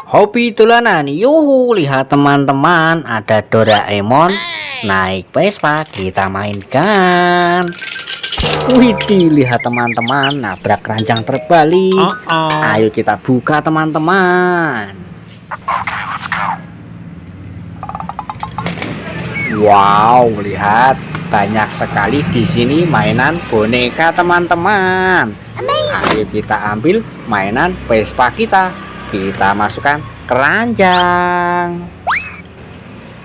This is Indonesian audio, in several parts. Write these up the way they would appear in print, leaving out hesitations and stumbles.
Hobi dolanan, yuhu, lihat teman-teman, ada Doraemon naik Vespa, kita mainkan. Widih, lihat teman-teman, nabrak keranjang terbalik. Ayo kita buka teman-teman. Wow, lihat banyak sekali di sini mainan boneka teman-teman. Ayo kita ambil mainan Vespa kita masukkan keranjang.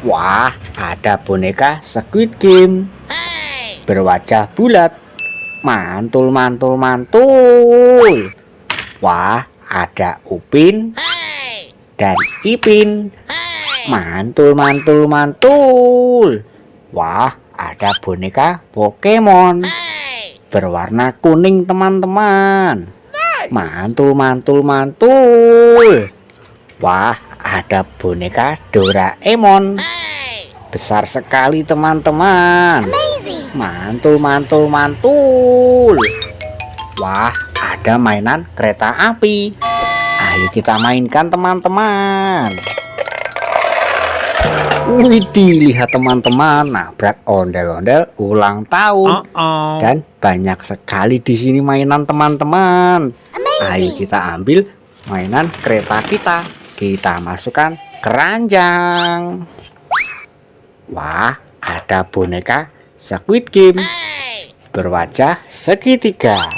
Wah, ada boneka Squid Game berwajah bulat, mantul mantul mantul. Wah, ada Upin dan Ipin, mantul mantul mantul. Wah, ada boneka Pokemon berwarna kuning teman-teman, mantul mantul mantul. Wah, ada boneka Doraemon besar sekali teman-teman, mantul mantul mantul. Wah, ada mainan kereta api, ayo kita mainkan teman-teman. Widih, lihat teman-teman, nabrak ondel-ondel ulang tahun. Dan banyak sekali di sini mainan teman-teman. Ayo kita ambil mainan kereta kita masukkan keranjang. Wah, ada boneka Squid Game berwajah segitiga,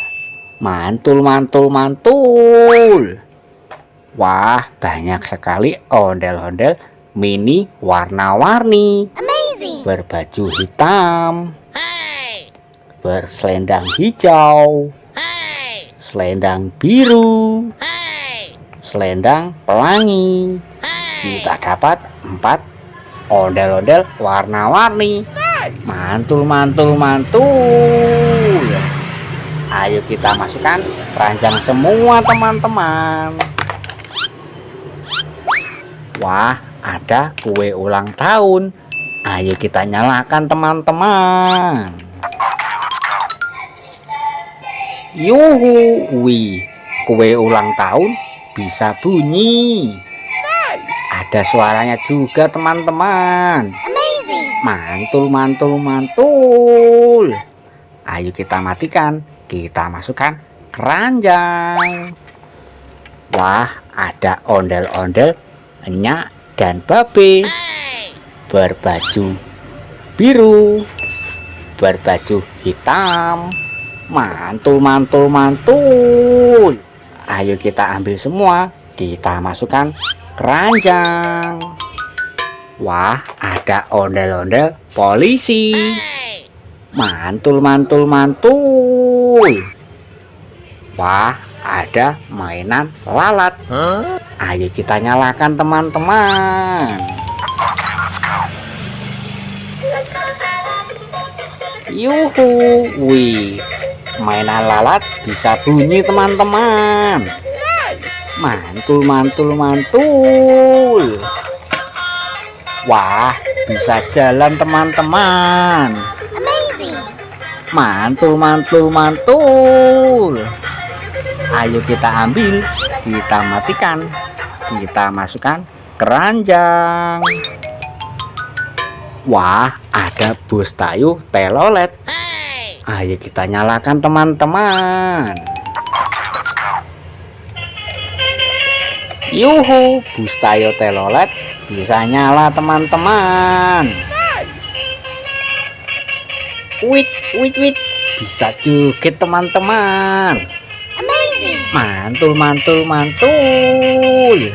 mantul mantul mantul. Wah, banyak sekali ondel-ondel mini warna-warni, berbaju hitam, berselendang hijau, selendang biru, selendang pelangi. Kita dapat 4 ondel-ondel warna-warni, mantul mantul mantul. Ayo kita masukkan keranjang semua teman-teman. Wah, ada kue ulang tahun, ayo kita nyalakan teman-teman. Yuhu, wih, kue ulang tahun bisa bunyi. Ada suaranya juga teman-teman, mantul mantul mantul. Ayo kita matikan, kita masukkan keranjang. Wah, ada ondel-ondel Enyak dan Babe berbaju biru, berbaju hitam, mantul mantul mantul. Ayo kita ambil semua, kita masukkan keranjang. Wah, ada ondel-ondel polisi, mantul mantul mantul. Wah, ada mainan lalat, ayo kita nyalakan teman-teman. Yuhu, wih, mainan lalat bisa bunyi teman-teman, mantul mantul mantul. Wah, bisa jalan teman-teman, mantul mantul mantul. Ayo kita ambil, kita matikan, kita masukkan keranjang. Wah, ada bus Tayo telolet, ayo kita nyalakan teman-teman. Yuhu, bus Tayo telolet bisa nyala teman-teman. Wit wit wit, bisa joget teman-teman, mantul mantul mantul.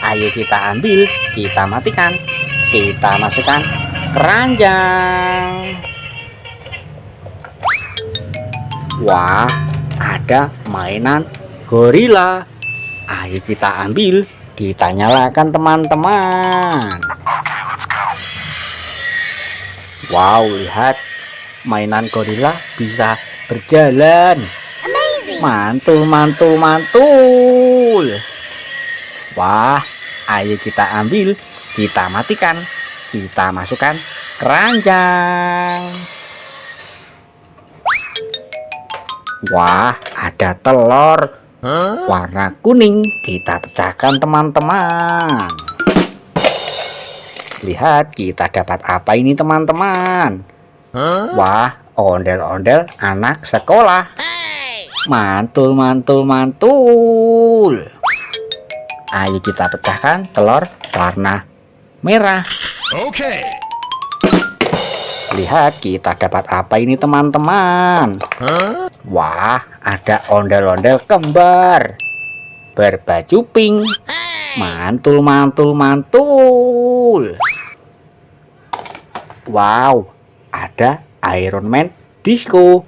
Ayo kita ambil, kita matikan, kita masukkan keranjang. Wah, ada mainan gorila, ayo kita ambil, kita nyalakan teman-teman. Wow, lihat mainan gorila bisa berjalan, mantul mantul mantul. Wah, ayo kita ambil, kita matikan, kita masukkan keranjang. Wah, ada telur Warna kuning kita pecahkan teman-teman. Lihat kita dapat apa ini teman-teman. Wah, ondel-ondel anak sekolah. Mantul, mantul, mantul. Ayo kita pecahkan telur warna merah. Oke. Lihat kita dapat apa ini teman-teman. Wah, ada ondel-ondel kembar berbaju pink. Mantul, mantul, mantul. Wow, ada Iron Man disco.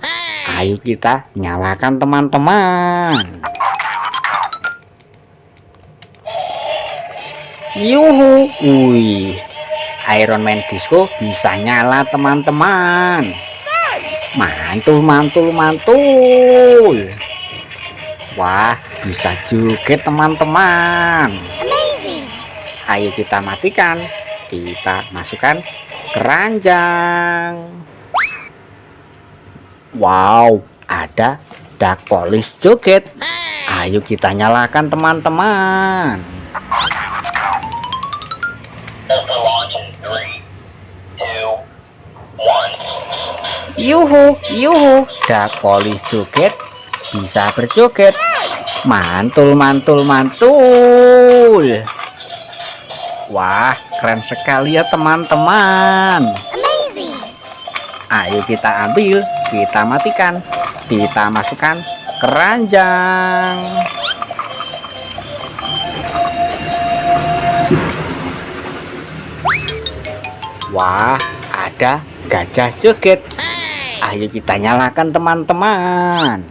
Ayo kita nyalakan teman-teman. Yuhu, wih, Iron Man disco bisa nyala teman-teman. Mantul, mantul, mantul. Wah, bisa joget teman-teman. Ayo kita matikan. Kita masukkan keranjang. Wow, ada Duck Police joget. Ayo kita nyalakan teman-teman. Yuhu, yuhu, Duck Police joget bisa berjoget. Mantul, mantul, mantul. Wah, keren sekali ya teman-teman. Ayo kita ambil, kita matikan, kita masukkan keranjang. Wah, ada gajah joget. Ayo kita nyalakan teman-teman.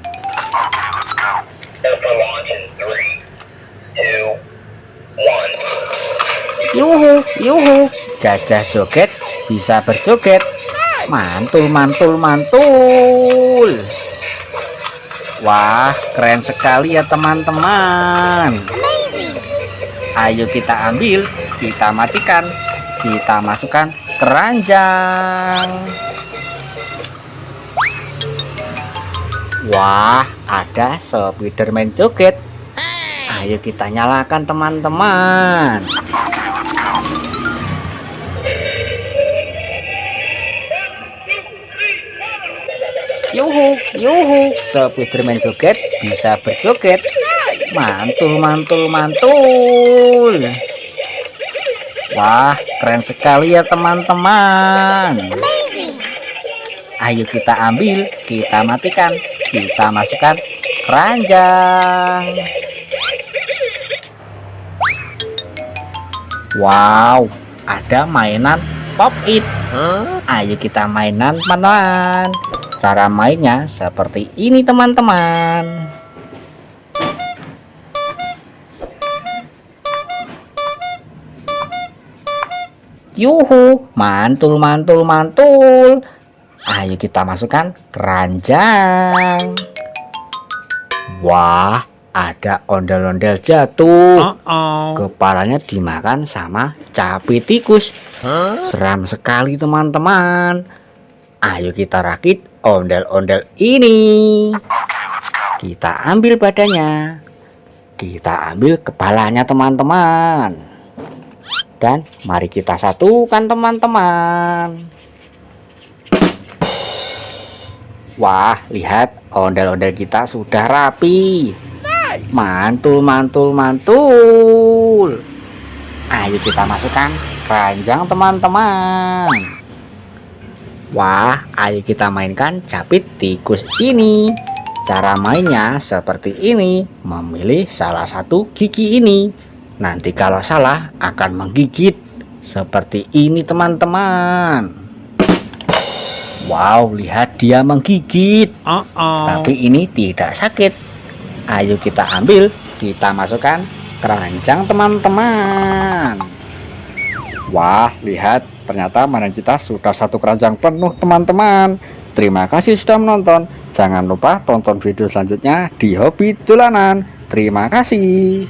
Yuhu, yuhu, gajah joget bisa berjoget. Mantul, mantul, mantul. Wah, keren sekali ya teman-teman. Ayo kita ambil, kita matikan, kita masukkan keranjang. Wah, ada Spiderman joget. Ayo kita nyalakan teman-teman. Yuhu, yuhu, Spiderman joget bisa berjoget. Mantul, mantul, mantul. Wah, keren sekali ya teman-teman. Ayo kita ambil, kita matikan, kita masukkan keranjang. Wow, ada mainan Pop It. Ayo kita mainan teman-teman. Cara mainnya seperti ini teman-teman. Yuhu, mantul, mantul, mantul. Ayo kita masukkan keranjang. Wah, ada ondel-ondel jatuh. Kepalanya dimakan sama capit tikus. Seram sekali teman-teman. Ayo kita rakit ondel-ondel ini. Kita ambil badannya, kita ambil kepalanya teman-teman. Dan mari kita satukan teman-teman. Wah, lihat ondel-ondel kita sudah rapi. Mantul, mantul, mantul. Ayo kita masukkan keranjang teman-teman. Wah, ayo kita mainkan capit tikus ini. Cara mainnya seperti ini. Memilih salah satu gigi ini. Nanti kalau salah akan menggigit. Seperti ini teman-teman. Wow, lihat dia menggigit. Tapi ini tidak sakit. Ayo kita ambil, kita masukkan keranjang teman-teman. Wah, lihat, ternyata mainan kita sudah satu keranjang penuh teman-teman. Terima kasih sudah menonton. Jangan lupa tonton video selanjutnya di Hobi Dolanan. Terima kasih.